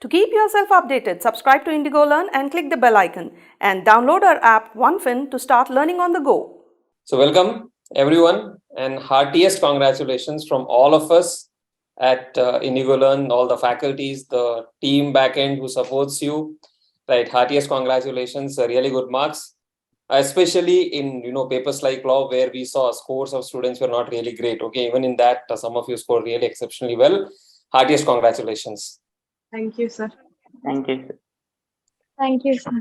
To keep yourself updated, subscribe to Indigo Learn and click the bell icon and download our app OneFin to start learning on the go. So welcome everyone and heartiest congratulations from all of us at Indigo Learn, all the faculties, the team backend who supports you, right? Heartiest congratulations, really good marks, especially in papers like law where we saw scores of students were not really great. Okay, even in that some of you scored really exceptionally well. Heartiest congratulations. Thank you, sir. Thank you, sir. Thank you, sir.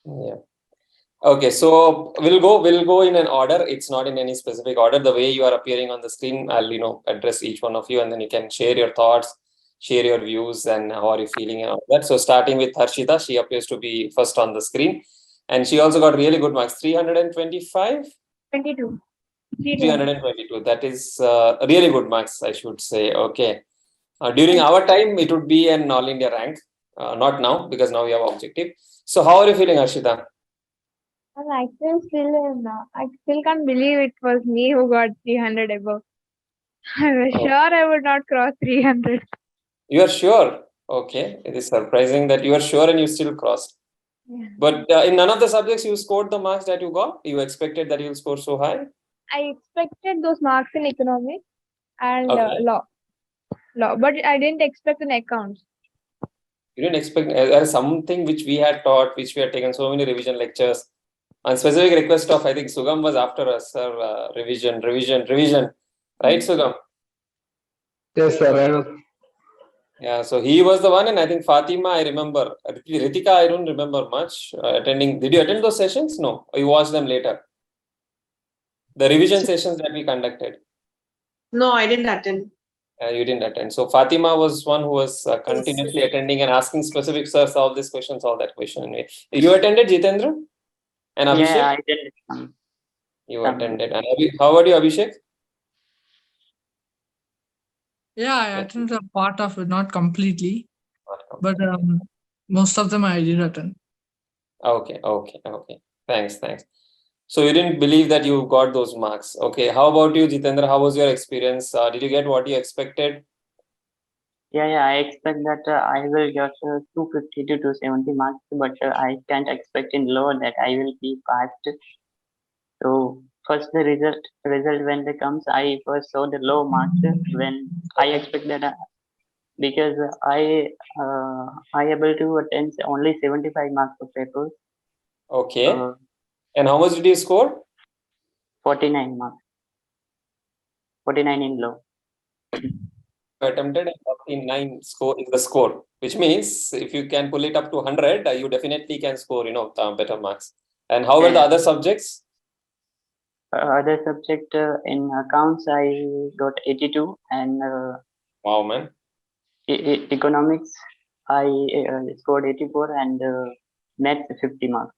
Yeah. Okay, so we'll go in an order. It's not in any specific order. The way you are appearing on the screen, I'll address each one of you, and then you can share your thoughts, share your views, and how are you feeling and all that. So starting with Harshita, she appears to be first on the screen, and she also got really good marks, 325. 22. 322. That is really good marks, I should say. Okay. During our time, it would be an all India rank. Not now, because now we have objective. So how are you feeling, Harshita? I still can't believe it was me who got 300 above. I was sure I would not cross 300. You are sure? Okay. It is surprising that you are sure and you still crossed. Yeah. But in none of the subjects you scored the marks that you got? You expected that you'll score so high? I expected those marks in economics and Okay. law, but I didn't expect in accounts. You didn't expect there is something which we had taught, which we had taken so many revision lectures. On specific request of, I think Sugam was after us, sir, revision. Right, Sugam? Yes, sir. Yeah, so he was the one, and I think Fatima, I remember. Ritika, I don't remember much attending. Did you attend those sessions? No, or you watched them later? The revision sessions that we conducted. No, I didn't attend. You didn't attend. So Fatima was one who was continuously attending and asking specific, sir, solve this question, solve that question. You attended, Jitendra? And Abhishek? Yeah, I did. You attended. And how about you, Abhishek? Yeah, I attended a part of it, not completely, but most of them I did attend. Okay. Thanks. So you didn't believe that you got those marks. Okay. How about you, Jitendra? How was your experience? Did you get what you expected? Yeah, I expect that I will get 250 to 270 marks, but I can't expect in law that I will be passed. So first the result when it comes, I first saw the low marks when I expect that because I able to attend only 75 marks of papers. Okay. And how much did you score? 49 marks. 49 in law. Attempted and 49 score is the score, which means if you can pull it up to 100, you definitely can score, better marks. And how were the other subjects? Other subject in accounts, I got 82, and Wow, man. Economics, I scored 84, and maths 50 marks.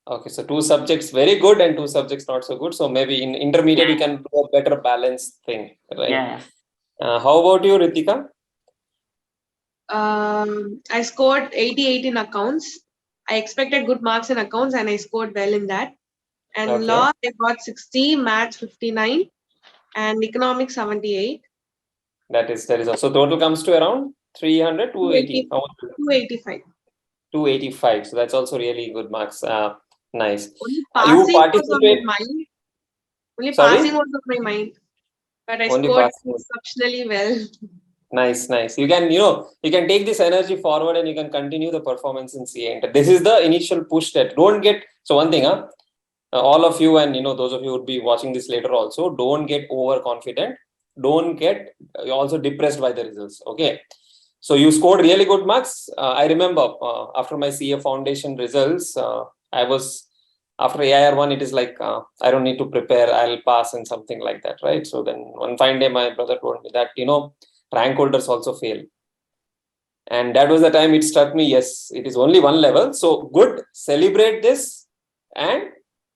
Okay, so 2 subjects very good and 2 subjects not so good. So maybe in intermediate you can do a better balanced thing, right? Yeah. How about you, Ritika? I scored 88 in accounts. I expected good marks in accounts and I scored well in that. And Okay. law, I got 60, maths 59, and economics 78. That is so total comes to around 300, 280. 285. 285. So that's also really good marks. Nice. Only You passing was on participate. my mind. Only Sorry? passing was on my mind. But I Only scored passing. exceptionally well. Nice. You can take this energy forward and you can continue the performance in CA Inter. This is the initial push that don't get. So one thing, all of you and those of you who would be watching this later also, don't get overconfident. Don't get also depressed by the results. Okay. So you scored really good marks. I remember after my CA foundation results, I was after AIR1, it is like I don't need to prepare, I'll pass and something like that, right? So then one fine day my brother told me that rank holders also fail. And that was the time it struck me, yes, it is only one level. So good, celebrate this and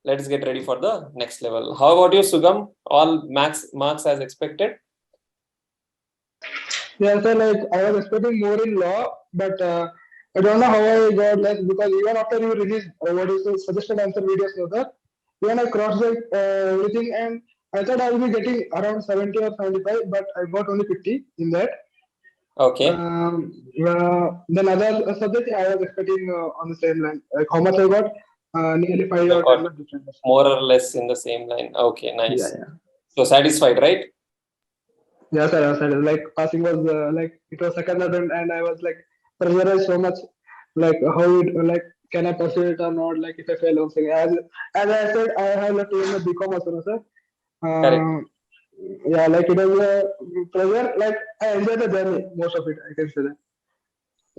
let's get ready for the next level. How about you, Sugam? All marks as expected? Yeah, so I was expecting more in law, but I don't know how I got less because even after you release suggested answer videos, even I cross-checked everything and I thought I will be getting around 70 or 75, but I got only 50 in that. Okay. Then other subject I was expecting on the same line. Like how much I got? Nearly 5 You or 10 got marks difference. more or less in the same line. Okay, nice. Yeah. So satisfied, right? Yeah, sir. I said like passing was like it was second attempt, and I was like pressurized so much. Like how it like can I pursue it or not? Like if I fail one thing. As I said, I have left even the BCom also, sir. Correct. Yeah, like it was a pressure. Like I enjoyed the journey, most of it. I can say that.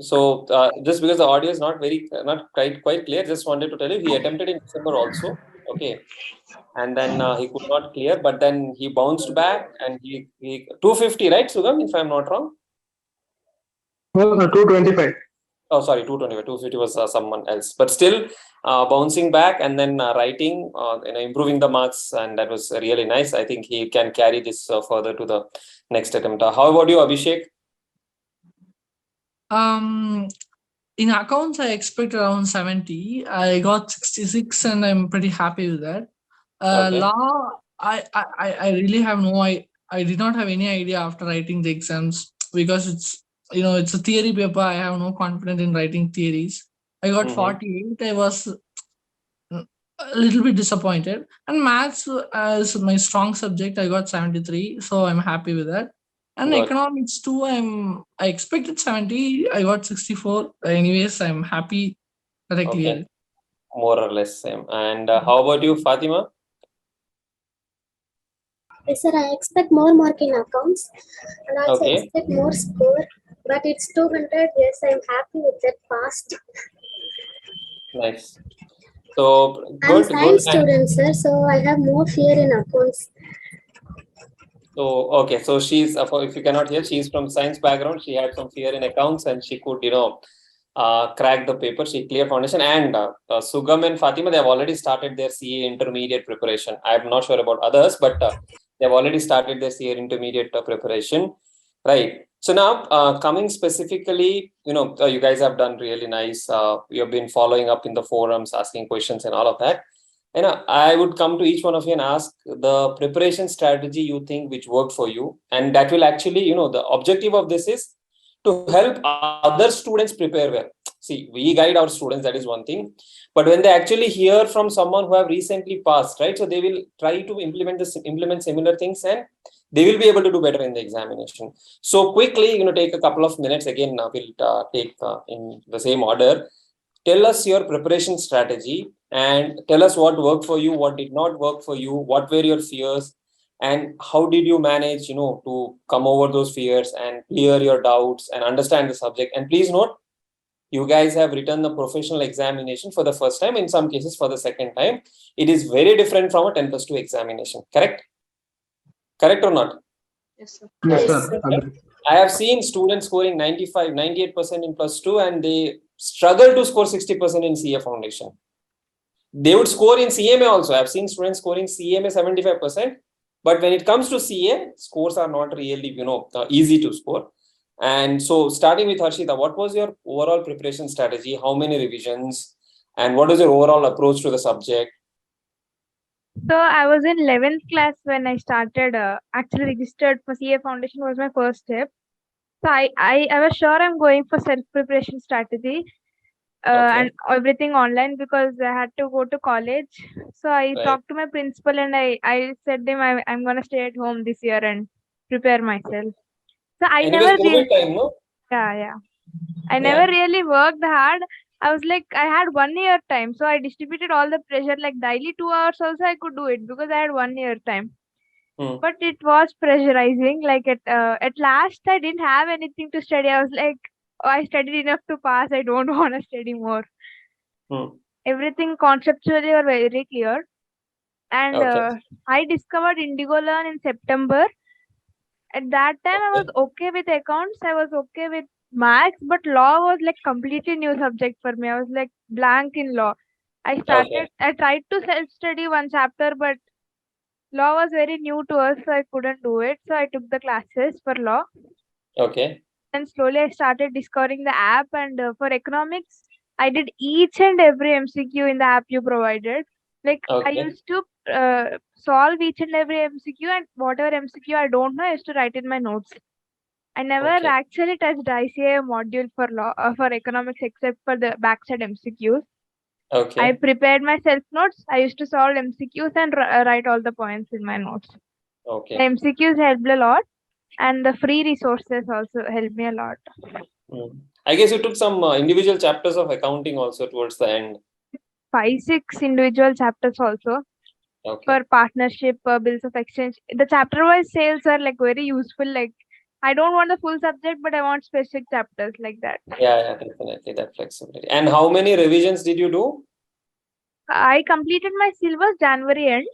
So just because the audio is not quite clear, just wanted to tell you he attempted in December also. Okay. And then he could not clear, but then he bounced back and he 250, right, Sugam, if I'm not wrong? No, 225. Oh, sorry, 225. 250 was someone else. But still bouncing back and then writing, improving the marks, and that was really nice. I think he can carry this further to the next attempt. How about you, Abhishek? In accounts, I expect around 70. I got 66, and I'm pretty happy with that. Okay. Law, I really have I did not have any idea after writing the exams, because it's a theory paper. I have no confidence in writing theories. I got 48. I was a little bit disappointed. And maths is my strong subject. I got 73, so I'm happy with that. And Good. economics too, I expected 70. I got 64. Anyways, I'm happy that I cleared it. More or less same. And how about you, Fatima? Yes, sir, I expect more mark in accounts and also expect more score, but it's 200. Yes, I'm happy with that past. Nice. So I'm science student, sir, so I have more fear in accounts. So okay, so she's if you cannot hear, she's from science background. She had some fear in accounts, and she could crack the paper. She cleared foundation. And Sugam and Fatima, they have already started their CA intermediate preparation. I'm not sure about others, but they have already started their CA intermediate preparation, right? So now coming specifically, you guys have done really nice. You have been following up in the forums, asking questions and all of that. I would come to each one of you and ask the preparation strategy you think which worked for you, and that will actually, the objective of this is to help other students prepare well. See, we guide our students, that is one thing, but when they actually hear from someone who have recently passed, right, so they will try to implement similar things, and they will be able to do better in the examination. So quickly, take a couple of minutes again. We'll take in the same order. Tell us your preparation strategy and tell us what worked for you, what did not work for you, what were your fears, and how did you manage, to come over those fears and clear your doubts and understand the subject. And please note, you guys have written the professional examination for the first time, in some cases for the second time. It is very different from a 10+2 examination, correct? Correct or not? Yes, sir. Yes, sir. I have seen students scoring 95, 98% in +2, and they struggle to score 60% in CA foundation. They would score in CMA also. I've seen students scoring CMA 75%, but when it comes to CA, scores are not really, easy to score. And so starting with Harshita, what was your overall preparation strategy? How many revisions? And what is your overall approach to the subject? So I was in 11th class when I started, actually registered for CA Foundation was my first step. So I was sure I'm going for self-preparation strategy and everything online, because I had to go to college. So I talked to my principal and I said to him I'm going to stay at home this year and prepare myself. So I never never really worked hard. I was like, I had 1 year time. So I distributed all the pressure, like daily 2 hours also I could do it because I had 1 year time. But it was pressurizing. Like at last, I didn't have anything to study. I was like, oh, I studied enough to pass. I don't want to study more. Everything conceptually were very clear. And I discovered Indigo Learn in September. At that time, I was okay with accounts. I was okay with maths, but law was like completely new subject for me. I was like blank in law. I tried to self-study one chapter, but law was very new to us, so I couldn't do it. So I took the classes for law. And slowly I started discovering the app. And for economics, I did each and every MCQ in the app you provided. Like I used to solve each and every MCQ, and whatever MCQ I don't know, I used to write in my notes. I never actually touched ICAI module for law for economics except for the backside MCQs. Okay. I prepared my self notes. I used to solve MCQs and write all the points in my notes. Okay. The MCQs helped a lot, and the free resources also helped me a lot. I guess you took some individual chapters of accounting also towards the end. 5-6 individual chapters also. Okay. For partnership, bills of exchange. The chapter-wise sales are like very useful. Like I don't want the full subject, but I want specific chapters like that. Yeah, definitely that flexibility. And how many revisions did you do? I completed my syllabus January end.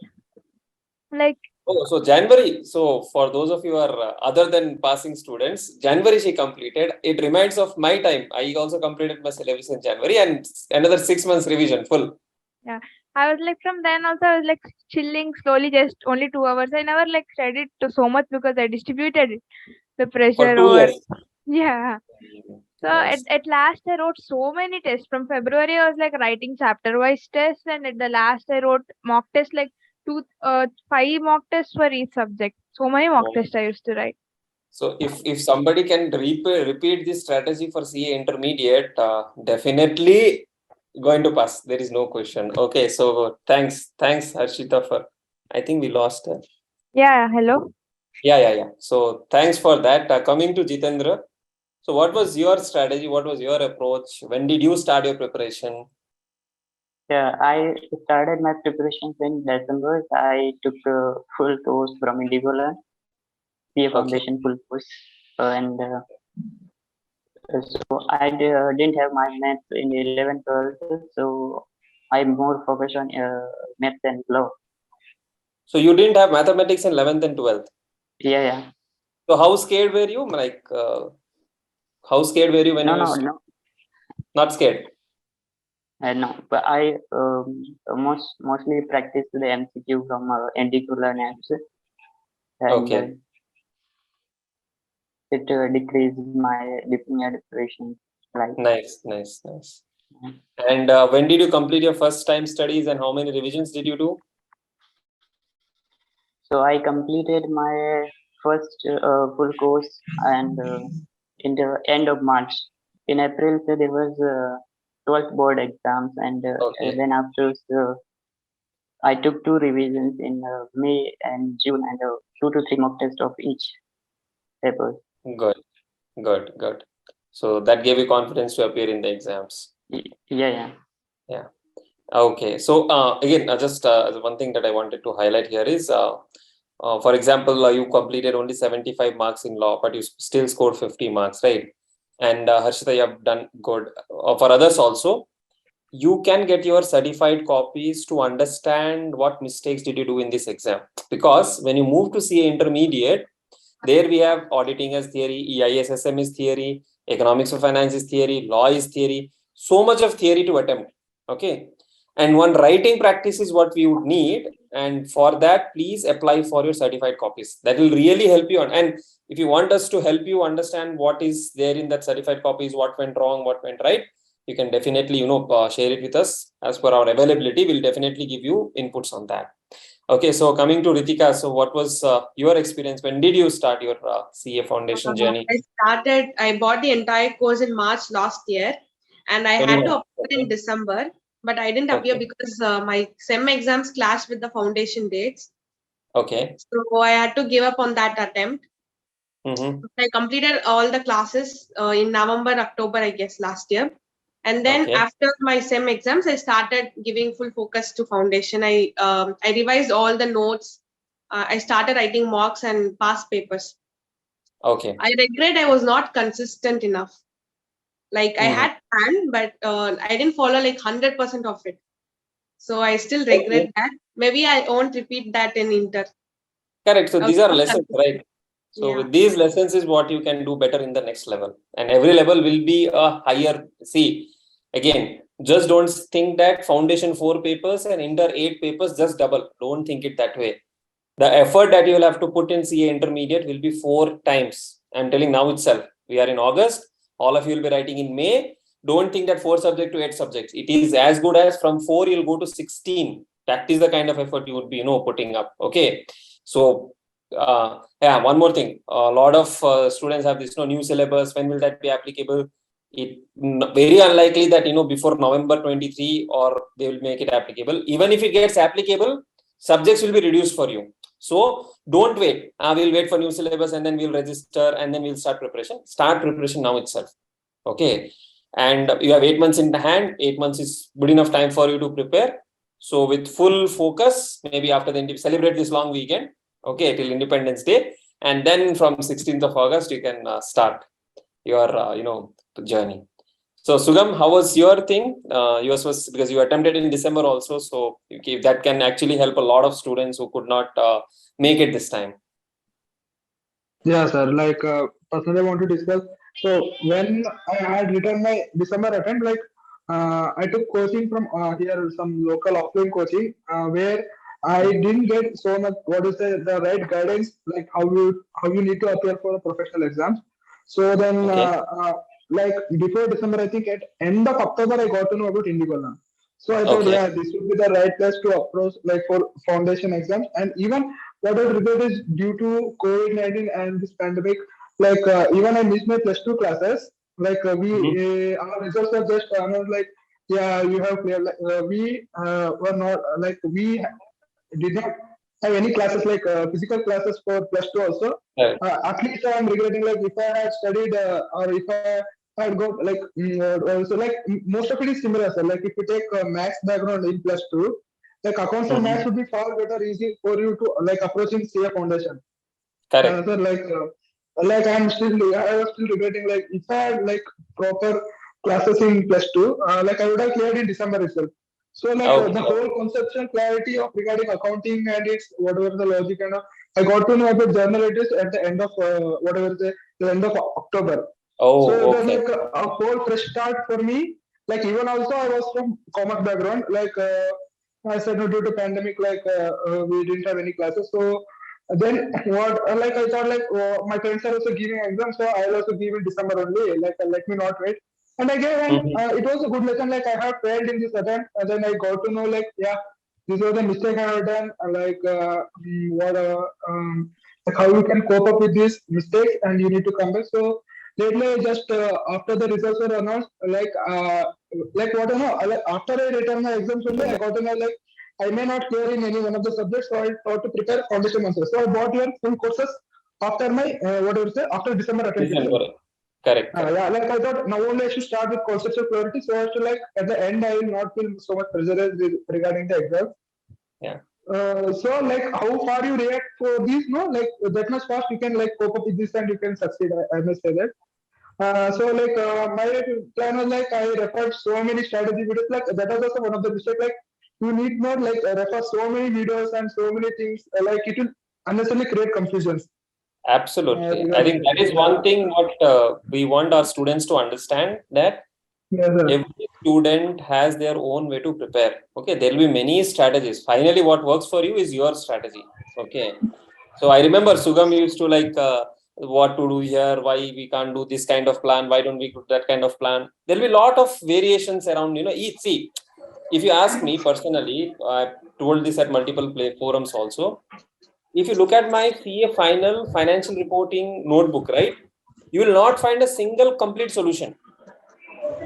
Like Oh, so January. So for those of you who are other than passing students, January she completed. It reminds of my time. I also completed my syllabus in January and another 6 months revision full. Yeah, I was like from then also I was like chilling slowly, just only 2 hours. I never like studied so much because I distributed the pressure For 2 over. years. Yeah. So Nice. at last I wrote so many tests. From February I was like writing chapter wise tests, and at the last I wrote mock tests like 5 mock tests for each subject. So many mock tests I used to write. So if somebody can repeat this strategy for CA intermediate, definitely going to pass. There is no question. Okay, so thanks Harshita for. I think we lost her. Yeah, hello. Yeah. So thanks for that. Coming to Jitendra. So what was your strategy? What was your approach? When did you start your preparation? Yeah, I started my preparations in December. I took a full course from Indigo, PA Foundation full course, and so I didn't have my maths in 11th, 12th, so I'm more focused on maths and law. So you didn't have mathematics in 11th and 12th? Yeah. So how scared were you? Like, how scared were you when you were No. Not scared? No, but I mostly practiced the MCQ from Indigo apps, and it decreased my depression. Like Nice. And when did you complete your first time studies and how many revisions did you do? So I completed my first full course and in the end of March. In April, so there was 12th board exams, and then after I took 2 revisions in May and June, and 2 to 3 mock tests of each paper. Good. So that gave you confidence to appear in the exams. Yeah. Okay. So again, just one thing that I wanted to highlight here is, for example, you completed only 75 marks in law, but you still scored 50 marks, right? And Harshita, you have done good. For others also, you can get your certified copies to understand what mistakes did you do in this exam. Because when you move to CA intermediate, there we have auditing as theory, EISSM is theory, economics of finance is theory, law is theory, so much of theory to attempt. Okay. And one writing practice is what we would need. And for that, please apply for your certified copies. That will really help you on. And if you want us to help you understand what is there in that certified copies, what went wrong, what went right, you can definitely, share it with us as per our availability. We'll definitely give you inputs on that. Okay, so coming to Ritika, so what was your experience? When did you start your CA foundation journey? I bought the entire course in March last year, and I had to apply in December, but I didn't appear because my SEM exams clashed with the foundation dates. Okay. So I had to give up on that attempt. I completed all the classes in November, October, I guess, last year. And then after my SEM exams, I started giving full focus to foundation. I revised all the notes. I started writing mocks and past papers. Okay. I regret I was not consistent enough. Like I had plan, but I didn't follow like 100% of it. So I still regret that. Maybe I won't repeat that in inter. Correct. So these are lessons, right? So with these lessons is what you can do better in the next level. And every level will be a higher. See, again, just don't think that foundation 4 papers and inter 8 papers just double. Don't think it that way. The effort that you will have to put in CA intermediate will be 4 times. I'm telling now itself. We are in August. All of you will be writing in May. Don't think that 4 subjects to 8 subjects. It is as good as from 4 you'll go to 16. That is the kind of effort you would be, putting up. Okay. So Yeah, one more thing. A lot of students have this new syllabus. When will that be applicable? Very unlikely that before November 23 or they will make it applicable. Even if it gets applicable, subjects will be reduced for you. So don't wait. We'll wait for new syllabus and then we'll register and then we'll start preparation. Start preparation now itself. Okay. And you have 8 months in the hand. 8 months is good enough time for you to prepare. So with full focus, maybe after the celebrate this long weekend, okay, till Independence Day, and then from 16th of August you can start your journey. So Sugam, how was your thing? Yours was because you attempted in December also, so that can actually help a lot of students who could not make it this time. Yeah, sir. Like personally, I want to discuss. So when I had written my December attempt, like I took coaching from here, some local offline coaching, where I didn't get so much. What is the right guidance, like how you need to appear for the professional exams. So then, like before December, I think at end of October, I got to know about Indigo now. So I thought, yeah, this would be the right place to approach, like for foundation exams, and even what I regret is due to COVID-19 and this pandemic, like even I missed my plus 2 classes. Like our results were just announced like, yeah, you have cleared. Like, we were not like we did not have any classes like physical classes for plus 2 also. At least I am regretting like if I had studied or if I had got like so like most of it is similar. So like if you take maths background in plus 2, like accounts and maths would be far better easy for you to like approaching CA foundation. Correct. So like I was still regretting like if I had like proper classes in plus 2, like I would have cleared in December itself. So like the whole conceptual clarity of regarding accounting and its whatever the logic and I got to know about journal entries at the end of the end of October. So it was like a whole fresh start for me. Like even also I was from commerce background. Like I said, no, due to pandemic, like we didn't have any classes. So then what? Like I thought, like my friends are also giving exams, so I'll also give in December only. Like let me not wait. And I gave, and it was a good lesson. Like I have failed in this attempt, and then I got to know, like yeah, this was a mistake I have done. Like like how you can cope up with these mistakes, and you need to come back. So lately, just after the results were announced, like what I know, like after I returned my exams only, I got to know like I may not clear in any one of the subjects, so I thought to prepare foundation answers. So I bought your full courses after my after December attempt. Correct. Yeah, like I thought now only I should start with conceptual clarity, so as to like at the end I will not feel so much pressurized regarding the exam. Yeah. So like how far you react for these, no? Like that much fast you can like cope up with this and you can succeed. I must say that. So like my plan was like I referred so many strategy videos. Like that was also one of the mistakes. Like you need not like refer so many videos and so many things. Like it will unnecessarily create confusions. Absolutely. I think that is one thing what we want our students to understand, that every student has their own way to prepare. Okay, there will be many strategies. Finally, what works for you is your strategy. Okay. So I remember Sugam used to like what to do here, why we can't do this kind of plan, why don't we do that kind of plan. There will be a lot of variations around, each. See, if you ask me personally, I've told this at multiple forums also. If you look at my CA final financial reporting notebook, right, you will not find a single complete solution.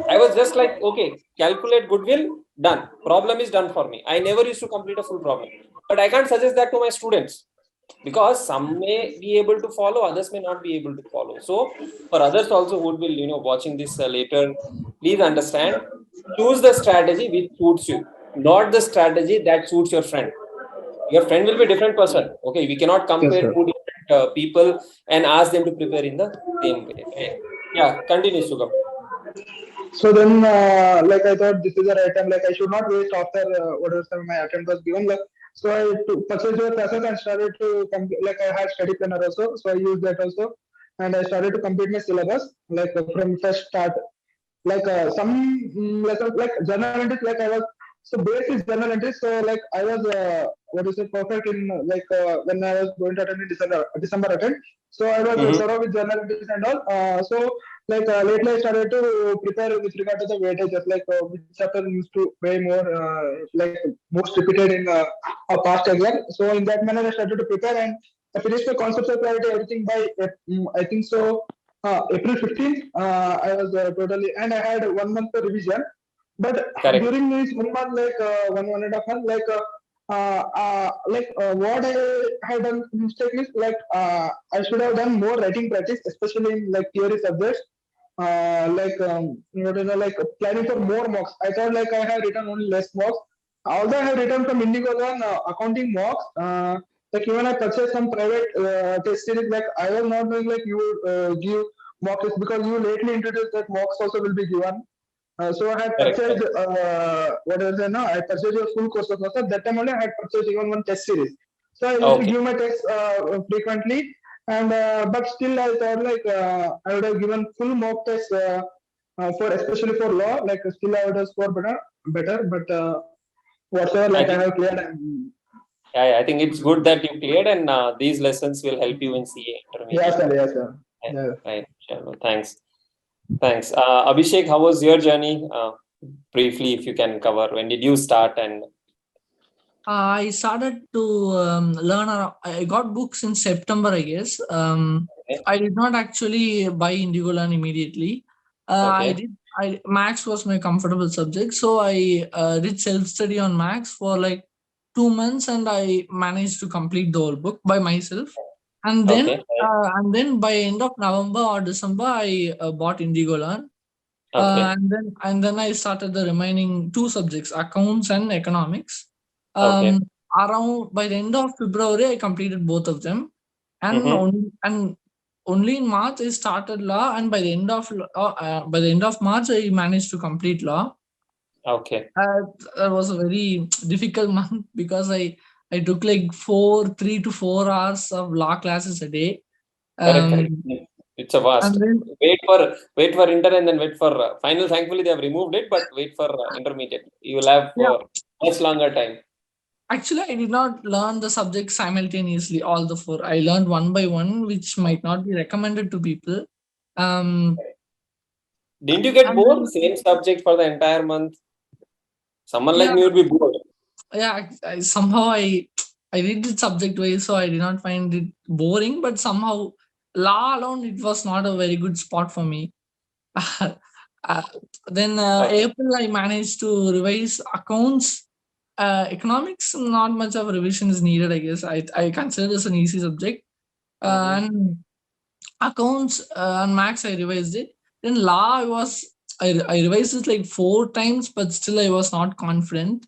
I was just like, okay, calculate goodwill, done. Problem is done for me. I never used to complete a full problem. But I can't suggest that to my students, because some may be able to follow, others may not be able to follow. So for others also who will, watching this later, please understand, choose the strategy which suits you, not the strategy that suits your friend. Your friend will be a different person. Okay, we cannot compare two different people and ask them to prepare in the same way. Okay? Yeah, continue, Sugam. So then, like I thought this is the right time. Like I should not waste after whatever time my attempt was given. Like so, I purchased your classes and started to like I had study planner also, so I used that also, and I started to complete my syllabus like from first start. Like some lessons like journal entries, like I was so base is journal entries. So like I was perfect in like when I was going to attend in December attempt. So I was thorough with journal entries and all. So like lately I started to prepare with regard to the weightages, like which chapter used to weigh more, like most repeated in a past exam. So in that manner I started to prepare, and I finished the conceptual clarity everything by I think so April 15th. I was totally, and I had 1 month for revision. But during this 1 month, like 1.5 months, what I had done mistake is like I should have done more writing practice, especially in like theory subjects. Like planning for more mocks. I thought like I had written only less mocks. Although I have written from Indigo on accounting mocks. Like even I purchased some private test series. Like I was not knowing like you give mock tests because you lately introduced that mocks also will be given. So I had purchased what was it now? I purchased a full course of course. That time only I had purchased even one test series. So I used to give my tests frequently, and but still I thought like I would have given full mock tests for especially for law. Like still I would have scored better. But whatever like I have cleared. I think it's good that you cleared, and these lessons will help you in CA intermediate. Yes, sir. Yes, sir. Yeah. Right. Thanks. Abhishek, how was your journey? Briefly, if you can cover, when did you start? And I started to learn. I got books in September, I guess. I did not actually buy Indigo Learn immediately. Maths was my comfortable subject, so I did self-study on Maths for like 2 months, and I managed to complete the whole book by myself. And then by end of November or December, I bought Indigo Learn. And then I started the remaining 2 subjects, accounts and economics. Around by the end of February, I completed both of them, and only in March I started law, and by the end of March I managed to complete law. That was a very difficult month because I took like 3 to 4 hours of law classes a day. Correct. It's a vast. Wait for inter and then wait for final. Thankfully, they have removed it, but wait for intermediate. You will have much longer time. Actually, I did not learn the subjects simultaneously, all the 4. I learned one by one, which might not be recommended to people. Didn't you get bored? Same subject for the entire month. Someone like me would be bored. Yeah, somehow I read it subject wise, so I did not find it boring. But somehow, law alone, it was not a very good spot for me. Then April, I managed to revise accounts. Economics, not much of revision is needed, I guess. I consider this an easy subject. And accounts and Maths, I revised it. Then law, I revised it like 4 times, but still I was not confident.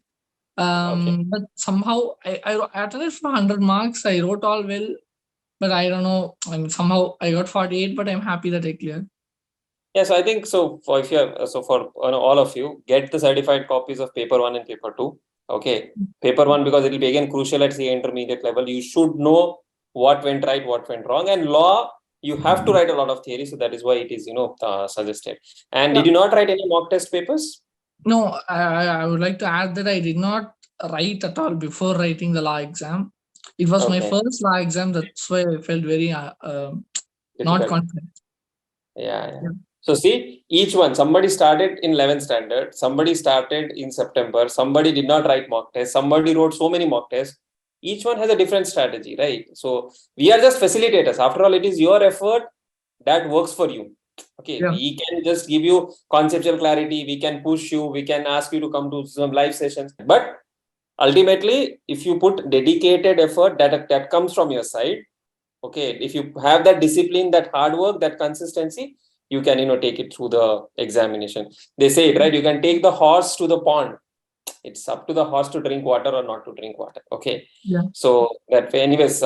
But somehow I attended for 100 marks. I wrote all well, but I don't know. Somehow I got 48, but I'm happy that I cleared. Yes, I think so. For all of you, get the certified copies of paper 1 and paper 2. Okay, paper 1, because it will be again crucial at CA intermediate level. You should know what went right, what went wrong, and law. You have to write a lot of theory, so that is why it is suggested. And did you not write any mock test papers? No, I would like to add that I did not write at all before writing the law exam. It was my first law exam. That's why I felt very not confident. Yeah. So see, each one, somebody started in 11th standard, somebody started in September, somebody did not write mock test, somebody wrote so many mock tests. Each one has a different strategy, right? So we are just facilitators. After all, it is your effort that works for you. We can just give you conceptual clarity, we can push you, we can ask you to come to some live sessions. But ultimately, if you put dedicated effort that comes from your side, if you have that discipline, that hard work, that consistency, you can take it through the examination. They say it, right? You can take the horse to the pond. It's up to the horse to drink water or not to drink water. So that way, anyways,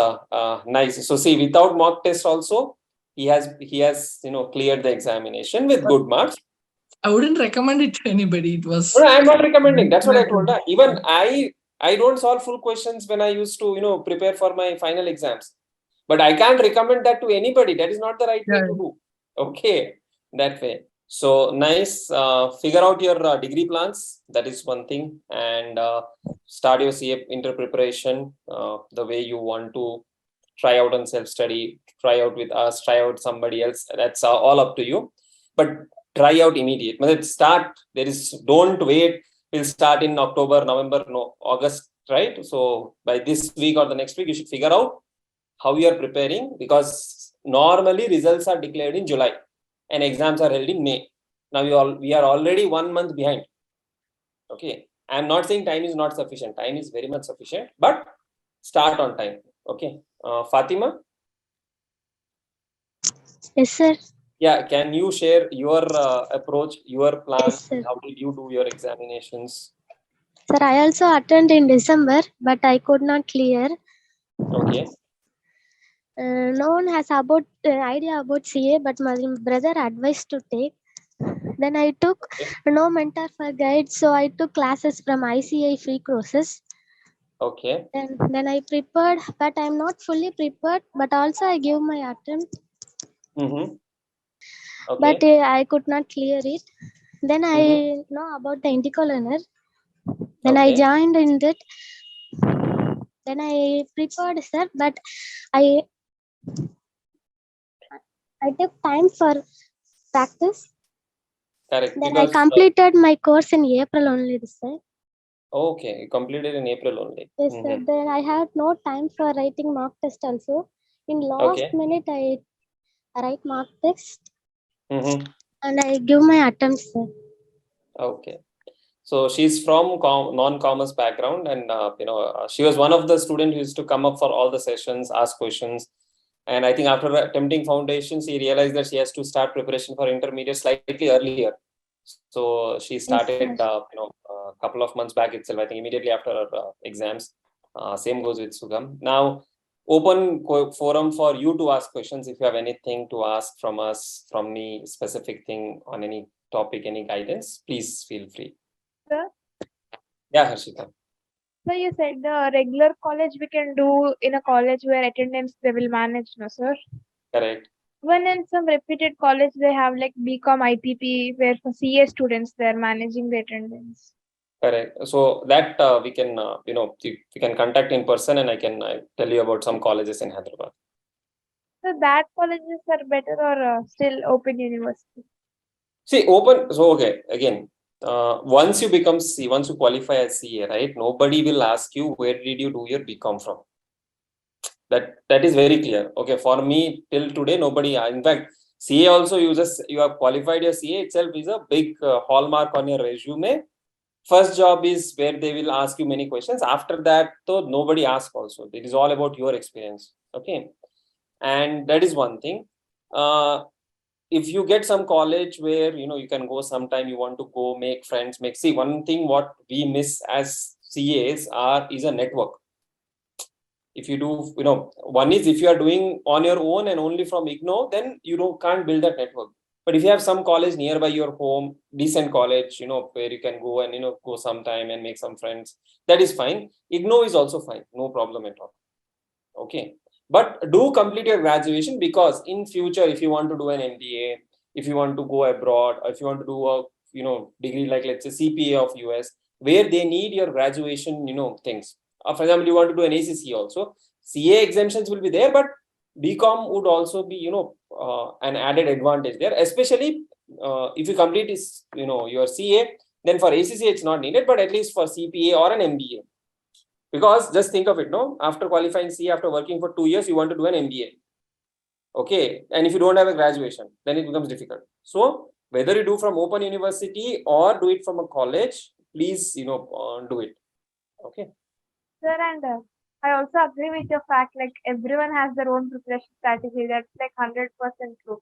nice. So see, without mock test also, he has cleared the examination with good marks. I wouldn't recommend it to anybody. It was. No, I'm not recommending. That's what I told her. Even I don't solve full questions when I used to prepare for my final exams. But I can't recommend that to anybody. That is not the right way to do. That way. So nice. Figure out your degree plans. That is one thing. And start your CA inter preparation the way you want to. Try out on self-study. Try out with us. Try out somebody else. That's all up to you. But try out immediate. Don't wait. We'll start in October, November, August, right? So by this week or the next week, you should figure out how you are preparing, because normally results are declared in July and exams are held in May. Now we are already 1 month behind. Okay, I'm not saying time is not sufficient. Time is very much sufficient, but start on time. Okay, Fatima. Yes, sir. Yeah, can you share your approach, your plan? Yes, sir. How did you do your examinations? Sir, I also attended in December, but I could not clear. Okay. No one has about idea about CA, but my brother advised to take. Then I took no mentor for guide, so I took classes from ICAI free courses. Okay. Then I prepared, but I'm not fully prepared. But also I gave my attempt. Okay. But I could not clear it. Then I know about the Indigo learner. Then I joined in it. Then I prepared, sir, but I took time for practice. Correct. Then because, I completed my course in April only, sir. Okay, you completed in April only. Yes, sir. Then I had no time for writing mock test also. In last minute, I write mock test and I give my attempts, sir. Okay. So she's from non-commerce background, and she was one of the students who used to come up for all the sessions, ask questions. And I think after attempting foundation, she realized that she has to start preparation for intermediate slightly earlier. So she started, a couple of months back itself, I think immediately after her exams. Same goes with Sugam. Now, open forum for you to ask questions. If you have anything to ask from us, from me, specific thing on any topic, any guidance, please feel free. Sir? Yeah, Harshita. So you said the regular college we can do in a college where attendance they will manage, no, sir? Correct. When in some reputed college they have like BCom IPP where for CA students they're managing the attendance. Correct. So that we can, we can contact in person, and I can tell you about some colleges in Hyderabad. So that colleges are better or still open university? See, open. So okay, again, once you become once you qualify as CA, right? Nobody will ask you where did you do your BCom from. That is very clear. Okay, for me till today, nobody. In fact, CA also uses, you have qualified your CA itself is a big hallmark on your resume. First job is where they will ask you many questions. After that, though, nobody asks also. It is all about your experience. Okay. And that is one thing. If you get some college where, you can go sometime, you want to go make friends, see, one thing what we miss as CAs is a network. If you do, one is if you are doing on your own and only from IGNO, then you can't build that network. But if you have some college nearby your home, decent college, where you can go and, go sometime and make some friends, that is fine. IGNO is also fine. No problem at all. Okay. But do complete your graduation, because in future, if you want to do an MBA, if you want to go abroad, or if you want to do a, degree like, let's say, CPA of US, where they need your graduation, things. For example, you want to do an ACC also. CA exemptions will be there, but BCom would also be, an added advantage there, especially if you complete this, your CA, then for ACC it's not needed, but at least for CPA or an MBA. Because just think of it, after qualifying CA, after working for 2 years, you want to do an MBA. Okay, and if you don't have a graduation, then it becomes difficult. So whether you do from open university or do it from a college, please, do it. Okay. Sir, and I also agree with your fact, like everyone has their own preparation strategy. That's like 100% true.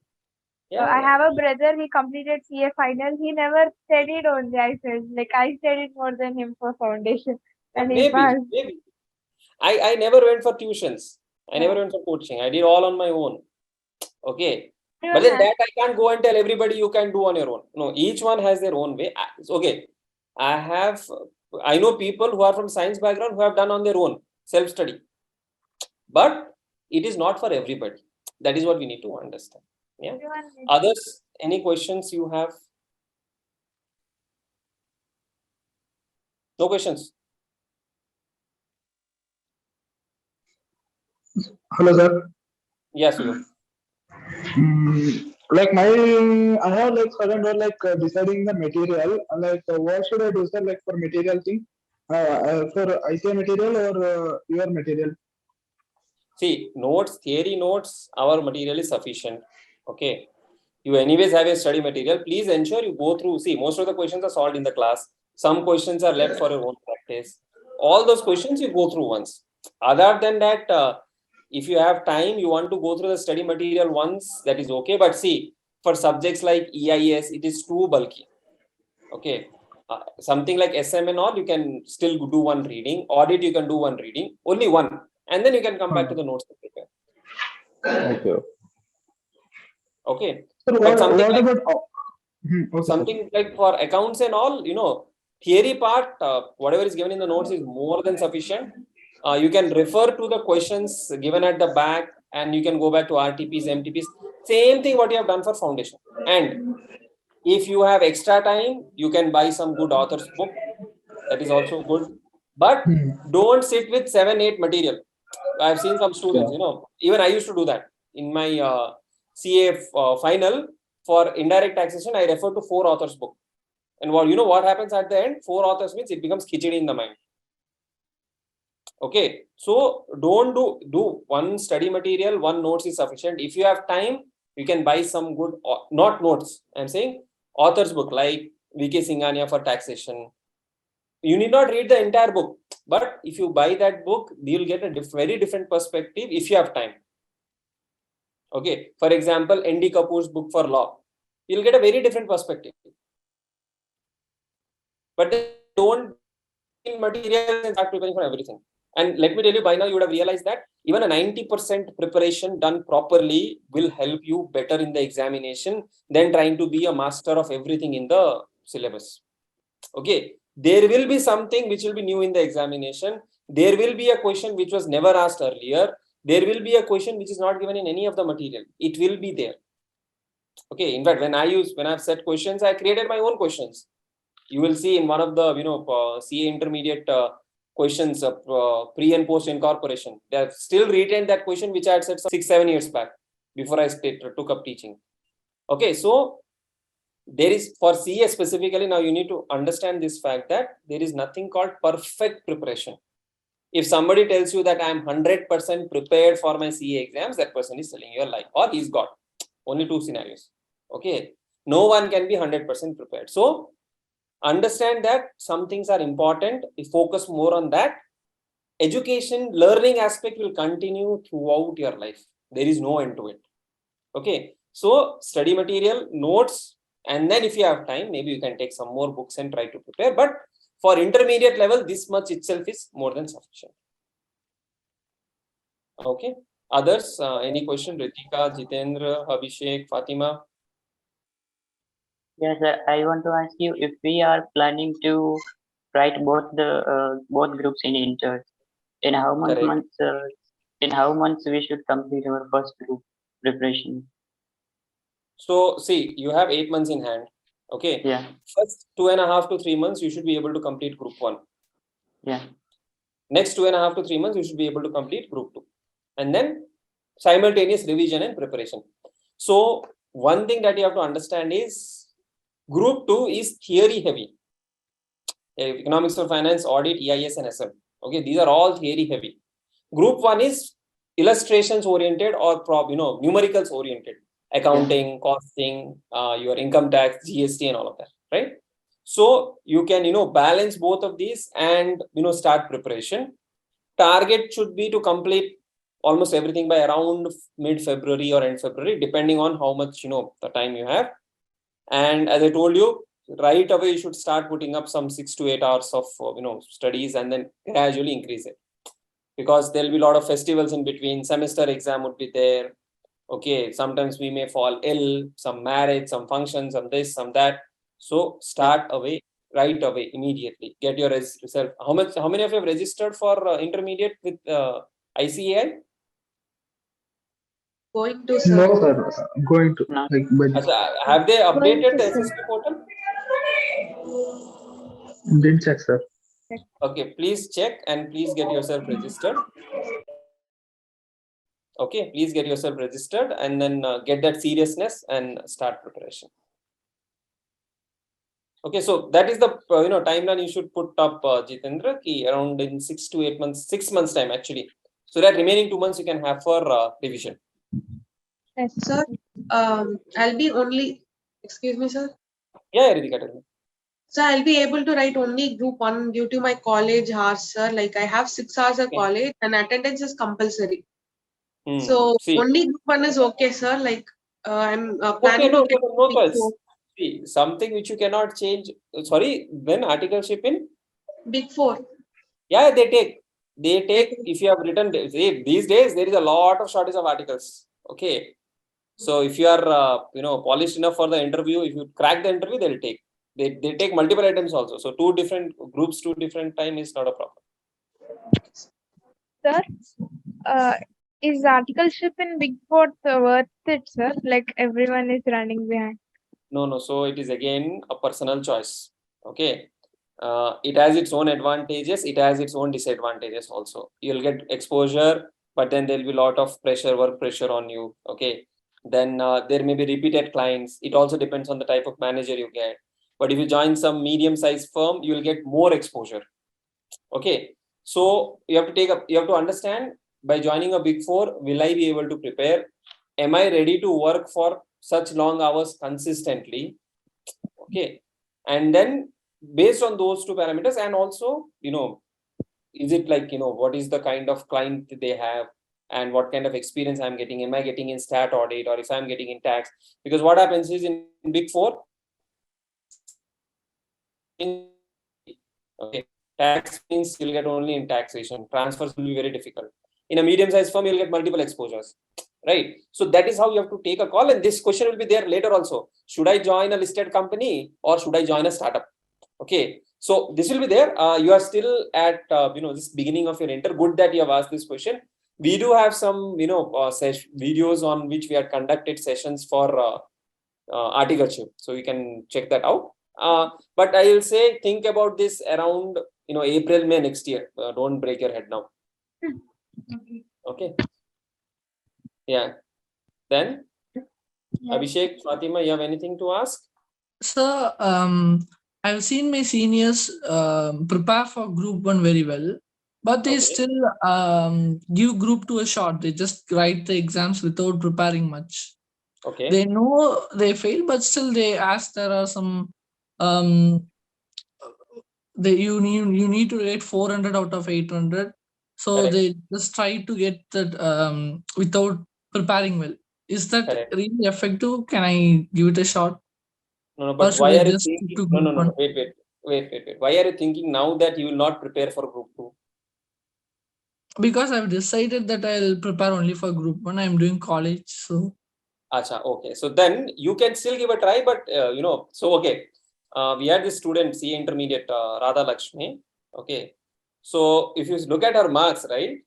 Yeah, I have a brother, he completed CA final. He never studied only, I felt. Like I studied more than him for foundation. And he passed. Maybe. I never went for tuitions. I never went for coaching. I did all on my own. Okay. But then that I can't go and tell everybody you can do on your own. No, each one has their own way. Okay. I know people who are from science background who have done on their own, self-study. But it is not for everybody. That is what we need to understand. Yeah. Others, any questions you have? No questions. Hello, sir. Yes, you. Like I have like certain role like deciding the material. Like what should I do, sir? Like for material thing, for ICAI material or your material? See, notes, theory notes, our material is sufficient. Okay. You anyways have a study material. Please ensure you go through. See, most of the questions are solved in the class. Some questions are left for your own practice. All those questions you go through once. Other than that, if you have time, you want to go through the study material once, that is okay. But see, for subjects like EIS, it is too bulky. Okay. Something like SM and all, you can still do one reading. Audit, you can do one reading. Only one. And then you can come back to the notes. Okay. Okay. So But something what like, about okay, something like for accounts and all, theory part, whatever is given in the notes is more than sufficient. You can refer to the questions given at the back, and you can go back to RTPs, MTPs. Same thing what you have done for foundation. And if you have extra time, you can buy some good author's book. That is also good. But don't sit with 7-8 material. I've seen some students, even I used to do that in my CA final for indirect taxation. I refer to 4 authors book, and what happens at the end? 4 authors means it becomes khichdi in the mind. Okay, so don't do one study material, one notes is sufficient. If you have time, you can buy some good, not notes, I'm saying authors book like VK Singhania for taxation. You need not read the entire book, but if you buy that book, you'll get a very different perspective if you have time. Okay, for example, N.D. Kapoor's book for law, you'll get a very different perspective. But they don't material and start preparing for everything. And let me tell you, by now you would have realized that even a 90% preparation done properly will help you better in the examination than trying to be a master of everything in the syllabus. Okay, there will be something which will be new in the examination. There will be a question which was never asked earlier. There will be a question which is not given in any of the material. It will be there. Okay, in fact, when I've set questions, I created my own questions. You will see in one of the CA intermediate questions of pre and post incorporation, they have still retained that question which I had said 6-7 years back before I took up teaching. Okay, so there is, for CA specifically, now you need to understand this fact that there is nothing called perfect preparation. If somebody tells you that I am 100% prepared for my CA exams, that person is telling you a lie, or he's got only 2 scenarios. Okay, no one can be 100% prepared. So understand that some things are important. We focus more on that. Education, learning aspect will continue throughout your life. There is no end to it. Okay, so study material, notes, and then if you have time, maybe you can take some more books and try to prepare. But for intermediate level, this much itself is more than sufficient. Okay, others, any question? Ritika, Jitendra, Abhishek, Fatima? Yes, I want to ask you if we are planning to write both groups in inters. In how months we should complete our first group preparation? So see, you have 8 months in hand. Okay. Yeah. First 2.5 to 3 months, you should be able to complete group 1. Yeah. Next 2.5 to 3 months, you should be able to complete group 2. And then simultaneous revision and preparation. So one thing that you have to understand is group 2 is theory heavy. Economics of finance, audit, EIS and SM. Okay, these are all theory heavy. Group 1 is illustrations oriented or numericals oriented. Accounting, costing, your income tax, GST and all of that, right? So you can balance both of these and start preparation. Target should be to complete almost everything by around mid-February or end February, depending on how much the time you have. And as I told you, right away you should start putting up some 6 to 8 hours of studies and then gradually increase it, because there'll be a lot of festivals in between. Semester exam would be there. Okay, sometimes we may fall ill, some marriage, some functions, some this, some that. So start right away, immediately. Get your result. How many of you have registered for intermediate with ICAI? Going to, sir. No, sir. Going to. No. Have they updated the SSP portal? Didn't check, sir. Okay, please check and please get yourself registered. Okay, please get yourself registered and then get that seriousness and start preparation. Okay, so that is the timeline you should put up, Jitendra, ki around in 6 to 8 months, 6 months time actually. So that remaining 2 months you can have for revision. Yes. Sir, I'll be only, excuse me, sir. Yeah, Ritika, tell me. So I'll be able to write only group 1 due to my college hours, sir. Like I have 6 hours of college and attendance is compulsory. So See. only group 1 is okay, sir. Like I'm Okay, planning to get no Big choice. 4. See, something which you cannot change. Sorry, when articleship in? Big 4. Yeah, they take. If you have written, see, these days there is a lot of shortage of articles. Okay. So if you are, polished enough for the interview, if you crack the interview, they'll take. They take multiple items also. So 2 different groups, 2 different time is not a problem. Sir, is articleship in Big Four worth it, sir? Like everyone is running behind. No. So it is again a personal choice. Okay. It has its own advantages. It has its own disadvantages also. You'll get exposure, but then there'll be a lot of pressure, work pressure on you. Okay. Then there may be repeated clients. It also depends on the type of manager you get. But if you join some medium-sized firm, you will get more exposure. Okay. So you have to understand, by joining a Big Four, will I be able to prepare? Am I ready to work for such long hours consistently? Okay. And then based on those 2 parameters, and also, is it like, what is the kind of client they have and what kind of experience I'm getting? Am I getting in stat audit, or if I'm getting in tax? Because what happens is in Big Four, okay, tax means you'll get only in taxation. Transfers will be very difficult. In a medium-sized firm, you'll get multiple exposures, right? So that is how you have to take a call. And this question will be there later also. Should I join a listed company or should I join a startup? Okay. So this will be there. You are still at, this beginning of your inter. Good that you have asked this question. We do have some, videos on which we have conducted sessions for articleship. So you can check that out. But I will say, think about this around, April, May next year. Don't break your head now. Okay. Yeah. Then, Abhishek, Fatima, you have anything to ask? So, I've seen my seniors prepare for group 1 very well, but they still give group 2 a shot. They just write the exams without preparing much. Okay. They know they fail, but still they ask. There are some you need to rate 400 out of 800. So Correct. they just try to get that without preparing well. Is that really effective? Can I give it a shot? No, but why are you thinking? No. Wait. Why are you thinking now that you will not prepare for group 2? Because I've decided that I'll prepare only for group 1. I'm doing college, so. Acha, okay. So then you can still give a try, but so okay. We had this student, CA intermediate, Radha Lakshmi. Okay. So if you look at her marks, right?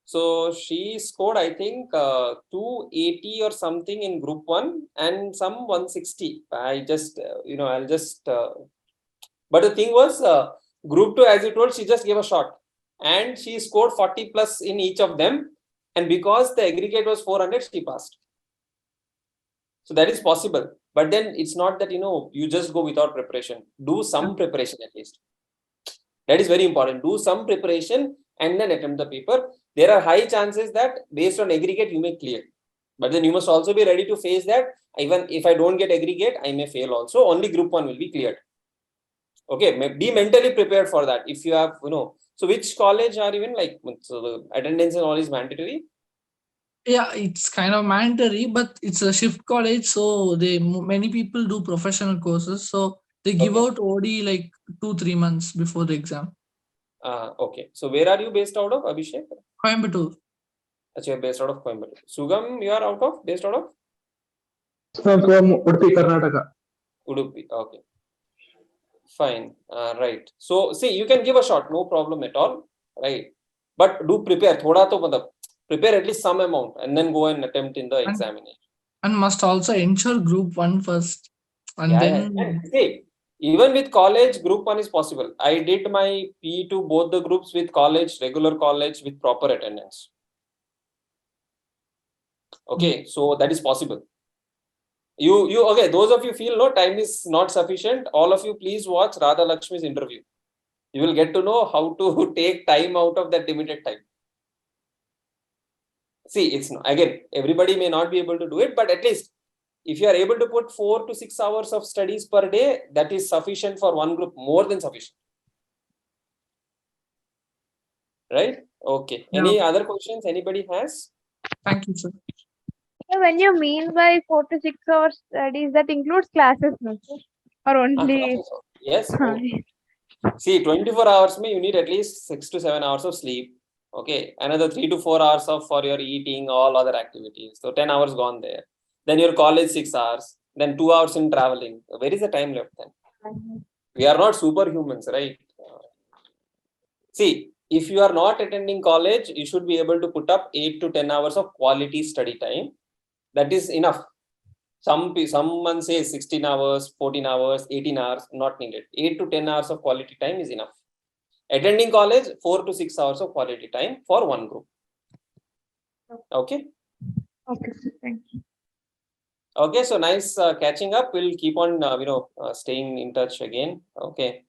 So she scored, I think, 280 or something in group 1 and some 160. I just, I'll just. But the thing was, group 2, as you told, she just gave a shot, and she scored 40 plus in each of them. And because the aggregate was 400, she passed. So that is possible. But then it's not that, you just go without preparation. Do some preparation at least. That is very important. Do some preparation and then attempt the paper. There are high chances that based on aggregate, you may clear. But then you must also be ready to face that even if I don't get aggregate, I may fail also. Only group 1 will be cleared. Okay, be mentally prepared for that. If you have, so which college are even like, so the attendance and all is mandatory? Yeah, it's kind of mandatory, but it's a shift college, so many people do professional courses, so they give out OD like 2-3 months before the exam. Okay. So where are you based out of, Abhishek? Coimbatore. Actually, you're based out of Coimbatore. Sugam, you are based out of? From Udupi, Karnataka. Udupi. Okay. Fine. Right. So see, you can give a shot, no problem at all. Right. But do prepare. Thoda to prepare at least some amount and then go and attempt in the examination. And must also ensure group 1 first. And then. And see, even with college, group 1 is possible. I did my P2 both the groups with college, regular college with proper attendance. Okay. So that is possible. You okay, those of you feel no time is not sufficient, all of you please watch Radha Lakshmi's interview. You will get to know how to take time out of that limited time. see, it's again, everybody may not be able to do it, but at least if you are able to put 4 to 6 hours of studies per day, that is sufficient for one group, more than sufficient. Right? Okay. Yeah. Any other questions anybody has? Thank you, sir. So when you mean by 4 to 6 hours studies, that includes classes, no, sir? Or only? Yes. See, 24 hours you need at least 6 to 7 hours of sleep. Okay. Another 3 to 4 hours for your eating, all other activities. So 10 hours gone there. Then your college 6 hours. Then 2 hours in traveling. Where is the time left then? We are not superhumans, right? See, if you are not attending college, you should be able to put up 8 to 10 hours of quality study time. That is enough. Someone says 16 hours, 14 hours, 18 hours, not needed. 8 to 10 hours of quality time is enough. Attending college, 4 to 6 hours of quality time for one group. Okay? Okay, sir. Thank you. Okay, so nice catching up. We'll keep on, staying in touch again. Okay.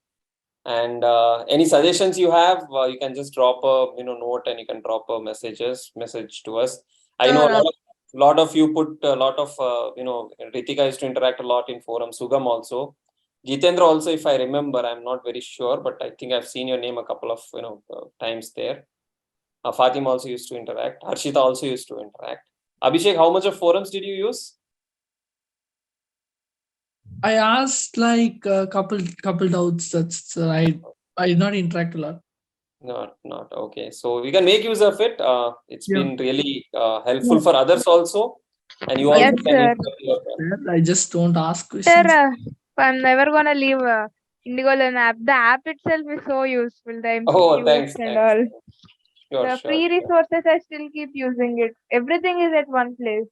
And any suggestions you have, you can just drop a note, and you can drop a message to us. I know a lot of you put a lot of Ritika used to interact a lot in forum. Sugam also, Jitendra also, if I remember. I'm not very sure, but I think I've seen your name a couple of times there. Fatima also used to interact. Harshita also used to interact. Abhishek, how much of forums did you use? I asked like a couple doubts. That's I did not interact a lot. Not okay. So we can make use of it. It's been really helpful for others also, and you Yes, also sir. can. I just don't ask questions. Sir, I'm never gonna leave Indigo Learn app. The app itself is so useful. The MCQs Thanks. and all. Sure, The free resources, I still keep using it. Everything is at one place.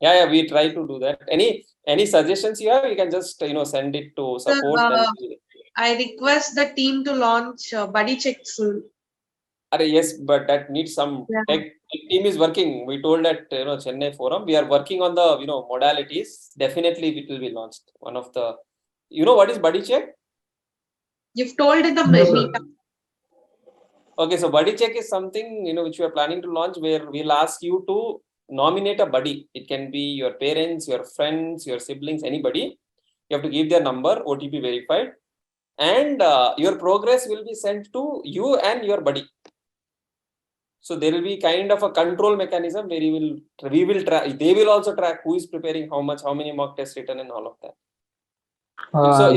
Yeah, we try to do that. Any suggestions you have, you can just send it to support. I request the team to launch buddy check soon. Yes, but that needs some tech. Team is working. We told at Chennai forum, we are working on the modalities. Definitely it will be launched. One of the what is buddy check? You've told in the meetup. Okay, so buddy check is something which we are planning to launch, where we'll ask you to nominate a buddy. It can be your parents, your friends, your siblings, anybody. You have to give their number, OTP verified, and your progress will be sent to you and your buddy. So there will be kind of a control mechanism where we will track. They will also track who is preparing how much, how many mock tests written, and all of that. So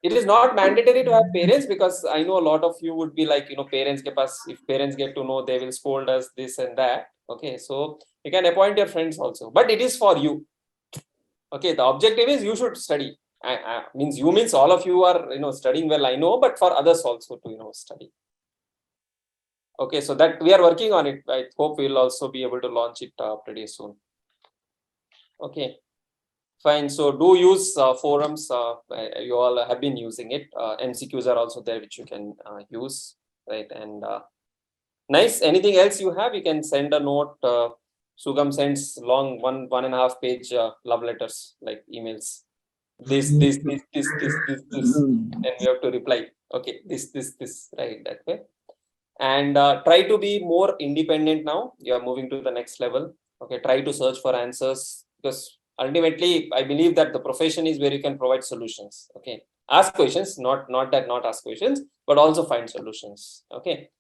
it is not mandatory to have parents, because I know a lot of you would be like, parents ke paas, if parents get to know, they will scold us, this and that. Okay, so you can appoint your friends also, but it is for you. Okay, the objective is you should study. Means all of you are studying well, I know, but for others also to study. Okay, so that we are working on it. I hope we'll also be able to launch it pretty soon. Okay, fine. So do use forums. You all have been using it. MCQs are also there, which you can use, right? And nice. Anything else you have? You can send a note. Sugam sends long 1.5 page love letters, like emails. This, and we have to reply. Okay, this, right, that way. And try to be more independent now. You are moving to the next level. Okay, try to search for answers, because ultimately I believe that the profession is where you can provide solutions. Okay, ask questions, not ask questions, but also find solutions. Okay,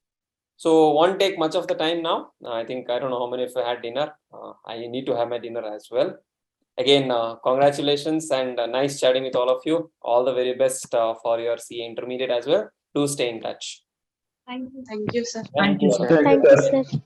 so won't take much of the time now. I think, I don't know how many of you had dinner. I need to have my dinner as well. Again, congratulations, and nice chatting with all of you. All the very best for your CA intermediate as well. Do stay in touch. Thank you. Thank you, sir. Thank you, sir. Thank you, sir.